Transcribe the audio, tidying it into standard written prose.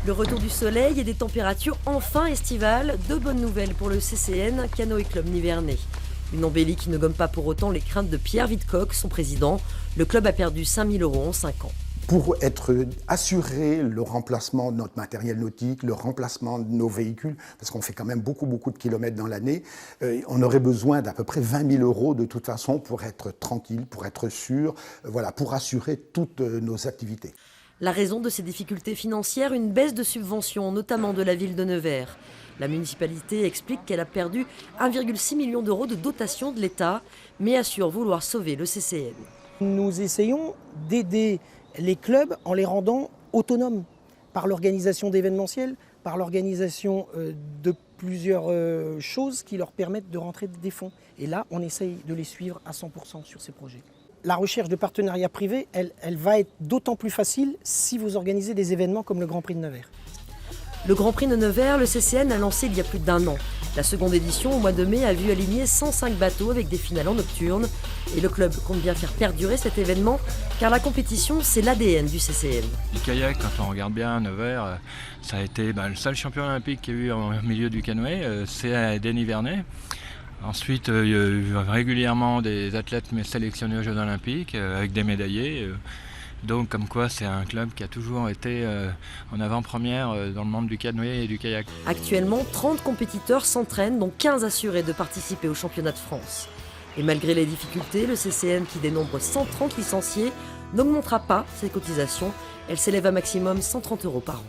Le retour du soleil et des températures enfin estivales, deux bonnes nouvelles pour le CCN Canoë Club Nivernais. Une embellie qui ne gomme pas pour autant les craintes de Pierre Vidcock, son président. Le club a perdu 5 000 € en 5 ans. Pour assurer le remplacement de notre matériel nautique, le remplacement de nos véhicules, parce qu'on fait quand même beaucoup de kilomètres dans l'année, on aurait besoin d'à peu près 20 000 € de toute façon pour être tranquille, pour être sûr, pour assurer toutes nos activités. La raison de ces difficultés financières, une baisse de subventions, notamment de la ville de Nevers. La municipalité explique qu'elle a perdu 1,6 million € de dotation de l'État, mais assure vouloir sauver le CCN. Nous essayons d'aider les clubs en les rendant autonomes par l'organisation d'événementiels, par l'organisation de plusieurs choses qui leur permettent de rentrer des fonds. Et là, on essaye de les suivre à 100% sur ces projets. La recherche de partenariats privés, elle va être d'autant plus facile si vous organisez des événements comme le Grand Prix de Nevers. Le Grand Prix de Nevers, le CCN a lancé il y a plus d'1 an. La seconde édition, au mois de mai, a vu aligner 105 bateaux avec des finales en nocturne. Et le club compte bien faire perdurer cet événement, car la compétition, c'est l'ADN du CCN. Le kayak, quand on regarde bien Nevers, ça a été le seul champion olympique qu'il y a eu au milieu du canoë, c'est des Nivernais. Ensuite, il y a eu régulièrement des athlètes sélectionnés aux Jeux Olympiques avec des médaillés. Donc comme quoi c'est un club qui a toujours été en avant-première dans le monde du canoë et du kayak. Actuellement, 30 compétiteurs s'entraînent, dont 15 assurés de participer au championnat de France. Et malgré les difficultés, le CCN, qui dénombre 130 licenciés, n'augmentera pas ses cotisations. Elles s'élèvent à maximum 130 € par an.